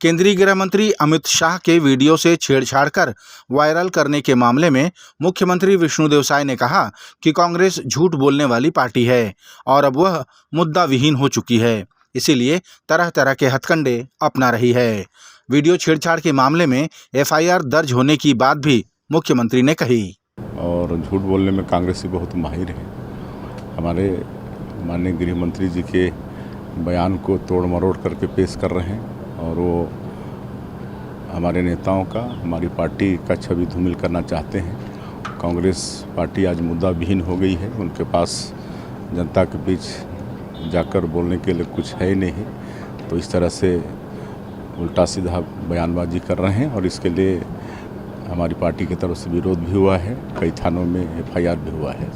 केंद्रीय गृह मंत्री अमित शाह के वीडियो से छेड़छाड़ कर वायरल करने के मामले में मुख्यमंत्री विष्णुदेव साय ने कहा कि कांग्रेस झूठ बोलने वाली पार्टी है और अब वह मुद्दा विहीन हो चुकी है, इसीलिए तरह तरह के हथकंडे अपना रही है। वीडियो छेड़छाड़ के मामले में एफआईआर दर्ज होने की बात भी मुख्यमंत्री ने कही। और झूठ बोलने में कांग्रेसी बहुत माहिर है। हमारे माननीय गृह मंत्री जी के बयान को तोड़ मरोड़ करके पेश कर रहे हैं और वो हमारे नेताओं का, हमारी पार्टी का छवि धूमिल करना चाहते हैं। कांग्रेस पार्टी आज मुद्दा विहीन हो गई है, उनके पास जनता के बीच जाकर बोलने के लिए कुछ है ही नहीं, तो इस तरह से उल्टा सीधा बयानबाजी कर रहे हैं और इसके लिए हमारी पार्टी की तरफ से विरोध भी हुआ है, कई थानों में एफआईआर भी हुआ है।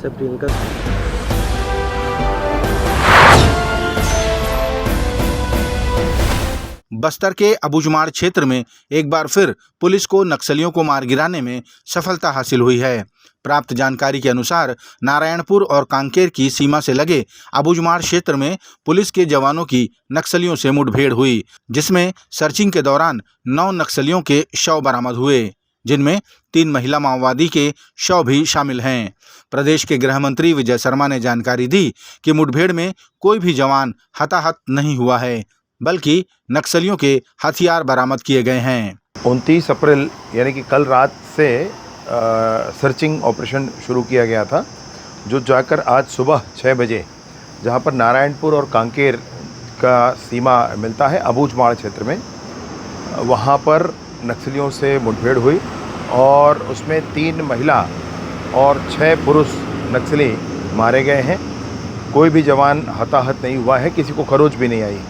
बस्तर के अबूझमाड़ क्षेत्र में एक बार फिर पुलिस को नक्सलियों को मार गिराने में सफलता हासिल हुई है। प्राप्त जानकारी के अनुसार नारायणपुर और कांकेर की सीमा से लगे अबूझमाड़ क्षेत्र में पुलिस के जवानों की नक्सलियों से मुठभेड़ हुई, जिसमें सर्चिंग के दौरान 9 नक्सलियों के शव बरामद हुए, जिनमें 3 महिला माओवादी के शव भी शामिल हैं। प्रदेश के गृह मंत्री विजय शर्मा ने जानकारी दी कि मुठभेड़ में कोई भी जवान हताहत नहीं हुआ है, बल्कि नक्सलियों के हथियार बरामद किए गए हैं। 29 अप्रैल यानी कि कल रात से सर्चिंग ऑपरेशन शुरू किया गया था, जो जाकर आज सुबह 6 बजे जहां पर नारायणपुर और कांकेर का सीमा मिलता है अबूझमाड़ क्षेत्र में, वहां पर नक्सलियों से मुठभेड़ हुई और उसमें 3 महिला और 6 पुरुष नक्सली मारे गए हैं। कोई भी जवान हताहत नहीं हुआ है, किसी को खरोच भी नहीं आई।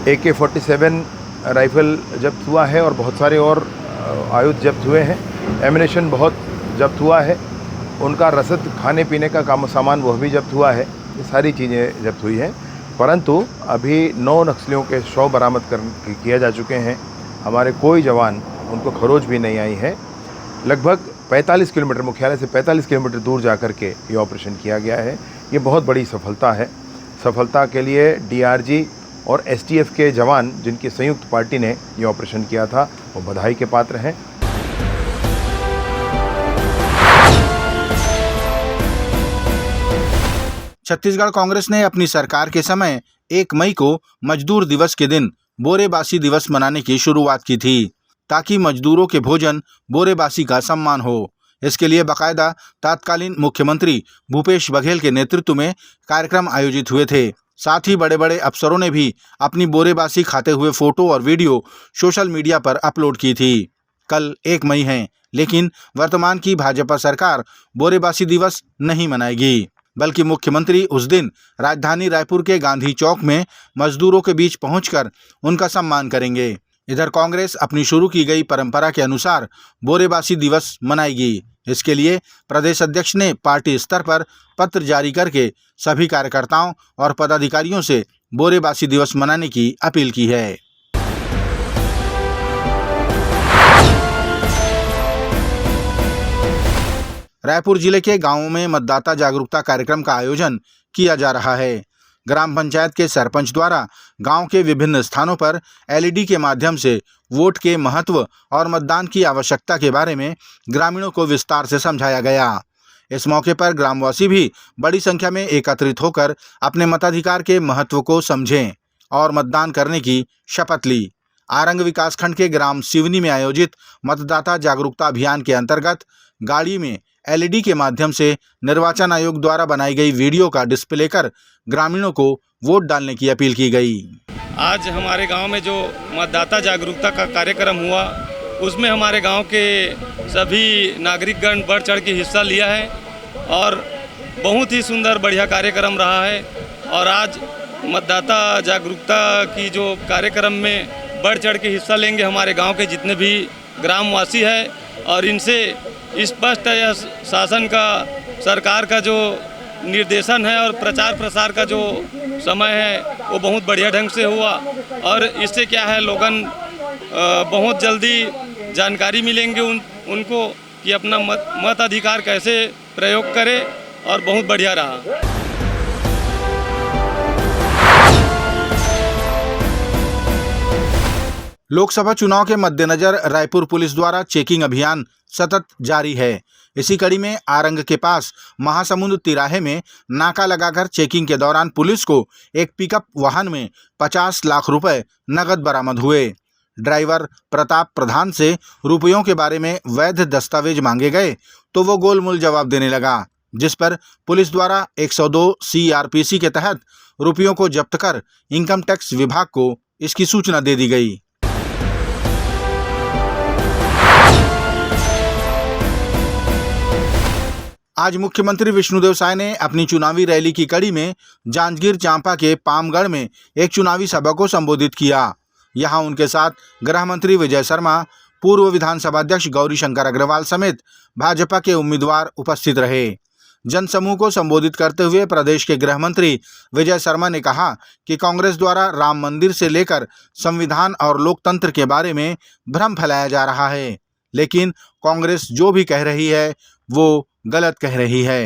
AK-47 राइफल जब्त हुआ है और बहुत सारे और आयुध जब्त हुए हैं। एमिनेशन बहुत जब्त हुआ है। उनका रसद खाने पीने का सामान वह भी जब्त हुआ है। ये सारी चीज़ें जब्त हुई हैं, परंतु अभी 9 नक्सलियों के शव बरामद किया जा चुके हैं। हमारे कोई जवान उनको खरोच भी नहीं आई है। लगभग 45 किलोमीटर, मुख्यालय से 45 किलोमीटर दूर जा कर के ये ऑपरेशन किया गया है। ये बहुत बड़ी सफलता है। सफलता के लिए DRG और STF के जवान, जिनकी संयुक्त पार्टी ने ये ऑपरेशन किया था, वो बधाई के पात्र हैं। छत्तीसगढ़ कांग्रेस ने अपनी सरकार के समय 1 मई को मजदूर दिवस के दिन बोरेबासी दिवस मनाने की शुरुआत की थी, ताकि मजदूरों के भोजन बोरेबासी का सम्मान हो। इसके लिए बाकायदा तत्कालीन मुख्यमंत्री भूपेश बघेल के नेतृत्व में कार्यक्रम आयोजित हुए थे। साथ ही बड़े बड़े अफसरों ने भी अपनी बोरेबासी खाते हुए फोटो और वीडियो सोशल मीडिया पर अपलोड की थी। कल 1 मई है, लेकिन वर्तमान की भाजपा सरकार बोरेबासी दिवस नहीं मनाएगी, बल्कि मुख्यमंत्री उस दिन राजधानी रायपुर के गांधी चौक में मजदूरों के बीच पहुंचकर उनका सम्मान करेंगे। इधर कांग्रेस अपनी शुरू की गई परंपरा के अनुसार बोरेबासी दिवस मनाएगी। इसके लिए प्रदेश अध्यक्ष ने पार्टी स्तर पर पत्र जारी करके सभी कार्यकर्ताओं और पदाधिकारियों से बोरेबासी दिवस मनाने की अपील की है। रायपुर जिले के गांवों में मतदाता जागरूकता कार्यक्रम का आयोजन किया जा रहा है। ग्राम पंचायत के सरपंच द्वारा गांव के विभिन्न स्थानों पर LED के माध्यम से वोट के महत्व और मतदान की आवश्यकता के बारे में ग्रामीणों को विस्तार से समझाया गया। इस मौके पर ग्रामवासी भी बड़ी संख्या में एकत्रित होकर अपने मताधिकार के महत्व को समझें और मतदान करने की शपथ ली। आरंग विकासखंड के ग्राम सिवनी में आयोजित मतदाता जागरूकता अभियान के अंतर्गत गाड़ी में LED के माध्यम से निर्वाचन आयोग द्वारा बनाई गई वीडियो का डिस्प्ले कर ग्रामीणों को वोट डालने की अपील की गई। आज हमारे गांव में जो मतदाता जागरूकता का कार्यक्रम हुआ, उसमें हमारे गांव के सभी नागरिकगण बढ़ चढ़ के हिस्सा लिया है और बहुत ही सुंदर बढ़िया कार्यक्रम रहा है। और आज मतदाता जागरूकता की जो कार्यक्रम में बढ़ चढ़ के हिस्सा लेंगे हमारे गांव के जितने भी ग्रामवासी हैं, और इनसे स्पष्ट है शासन का, सरकार का जो निर्देशन है और प्रचार प्रसार का जो समय है वो बहुत बढ़िया ढंग से हुआ। और इससे क्या है, लोगन बहुत जल्दी जानकारी मिलेंगे उनको कि अपना मत अधिकार कैसे प्रयोग करें, और बहुत बढ़िया रहा। लोकसभा चुनाव के मद्देनजर रायपुर पुलिस द्वारा चेकिंग अभियान सतत जारी है। इसी कड़ी में आरंग के पास महासमुंद तिराहे में नाका लगाकर चेकिंग के दौरान पुलिस को एक पिकअप वाहन में 50 लाख रुपए नगद बरामद हुए। ड्राइवर प्रताप प्रधान से रुपयों के बारे में वैध दस्तावेज मांगे गए तो वो गोलमोल जवाब देने लगा, जिस पर पुलिस द्वारा 102 CRPC के तहत रुपयों को जब्त कर इनकम टैक्स विभाग को इसकी सूचना दे दी गई। आज मुख्यमंत्री विष्णुदेव साय ने अपनी चुनावी रैली की कड़ी में जांजगीर चांपा के पामगढ़ में एक चुनावी सभा को संबोधित किया। यहां उनके साथ गृह मंत्री विजय शर्मा, पूर्व विधानसभा अध्यक्ष गौरीशंकर अग्रवाल समेत भाजपा के उम्मीदवार उपस्थित रहे। जनसमूह को संबोधित करते हुए प्रदेश के गृह मंत्री विजय शर्मा ने कहा कि कांग्रेस द्वारा राम मंदिर से लेकर संविधान और लोकतंत्र के बारे में भ्रम फैलाया जा रहा है, लेकिन कांग्रेस जो भी कह रही है वो गलत कह रही है।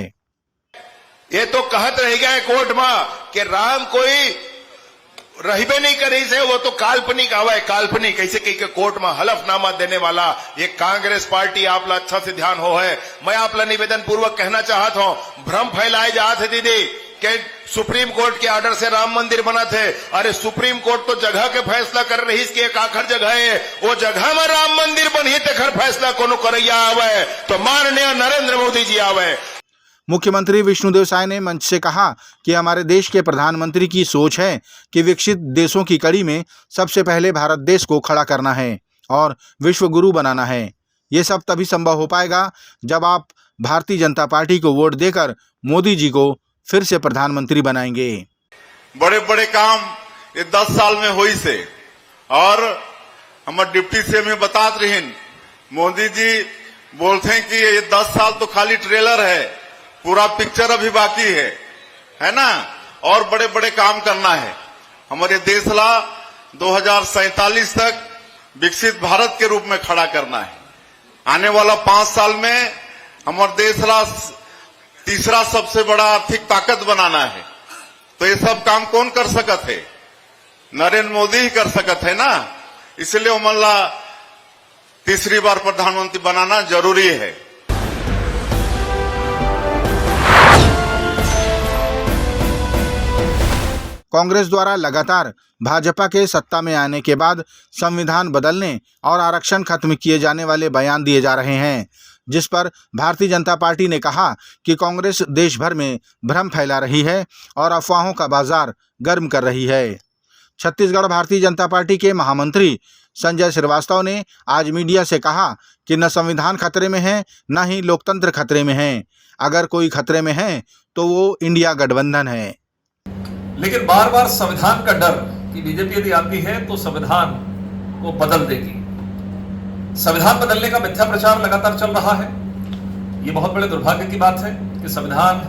ये तो कहत रह गया है कोर्ट में कि राम कोई रहबे नहीं करे से, वो तो काल्पनिक आवा है, काल्पनिक ऐसे कही के कोर्ट में हलफनामा देने वाला ये कांग्रेस पार्टी आपला अच्छा से ध्यान हो है। मैं आपला निवेदन पूर्वक कहना चाहता हूं, भ्रम फैलाए जाते थे दीदी कि सुप्रीम कोर्ट के ऑर्डर से राम मंदिर बना थे। अरे सुप्रीम कोर्ट तो जगह के फैसला कर रही इसकी एक आखिर जगह है, वो जगह में राम मंदिर बनी तेखर फैसला कोनो करैया आवे तो माननीय नरेंद्र मोदी जी आवे। मुख्यमंत्री विष्णुदेव साय ने मंच से कहा कि हमारे देश के प्रधानमंत्री की सोच है कि विकसित देशों की कड़ी में सबसे पहले भारत देश को खड़ा करना है और विश्व गुरु बनाना है। ये सब तभी संभव हो पाएगा जब आप भारतीय जनता पार्टी को वोट देकर मोदी जी को फिर से प्रधानमंत्री बनाएंगे। बड़े बड़े काम ये 10 साल में हुई से, और हमारे डिप्टी सीएम में बतात रही, मोदी जी बोलते हैं कि ये 10 साल तो खाली ट्रेलर है, पूरा पिक्चर अभी बाकी है ना, और बड़े बड़े काम करना है। हमारे देश ला 2047 तक विकसित भारत के रूप में खड़ा करना है। आने वाला 5 साल में हमारे देश ला तीसरा सबसे बड़ा आर्थिक ताकत बनाना है। तो ये सब काम कौन कर सकत है? नरेंद्र मोदी ही कर सकत है ना। इसलिए हमारा तीसरी बार प्रधानमंत्री बनाना जरूरी है। कांग्रेस द्वारा लगातार भाजपा के सत्ता में आने के बाद संविधान बदलने और आरक्षण खत्म किए जाने वाले बयान दिए जा रहे हैं, जिस पर भारतीय जनता पार्टी ने कहा कि कांग्रेस देश भर में भ्रम फैला रही है और अफवाहों का बाजार गर्म कर रही है। छत्तीसगढ़ भारतीय जनता पार्टी के महामंत्री संजय श्रीवास्तव ने आज मीडिया से कहा कि न संविधान खतरे में है न ही लोकतंत्र खतरे में है। अगर कोई खतरे में है तो वो इंडिया गठबंधन है। लेकिन बार बार संविधान का डर कि बीजेपी यदि आती है तो संविधान को बदल देगी। संविधान बदलने का मिथ्या प्रचार लगातार चल रहा है। ये बहुत बड़े दुर्भाग्य की बात है कि संविधान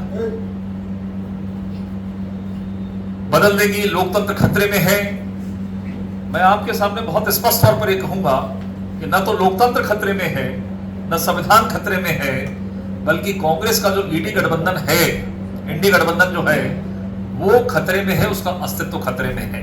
बदल देगी, लोकतंत्र खतरे में है। मैं आपके सामने बहुत स्पष्ट तौर पर यह कहूंगा कि न तो लोकतंत्र खतरे में है न संविधान खतरे में है, बल्कि कांग्रेस का जो ईडी गठबंधन है, इंडी गठबंधन जो है वो खतरे में है, उसका अस्तित्व खतरे में है।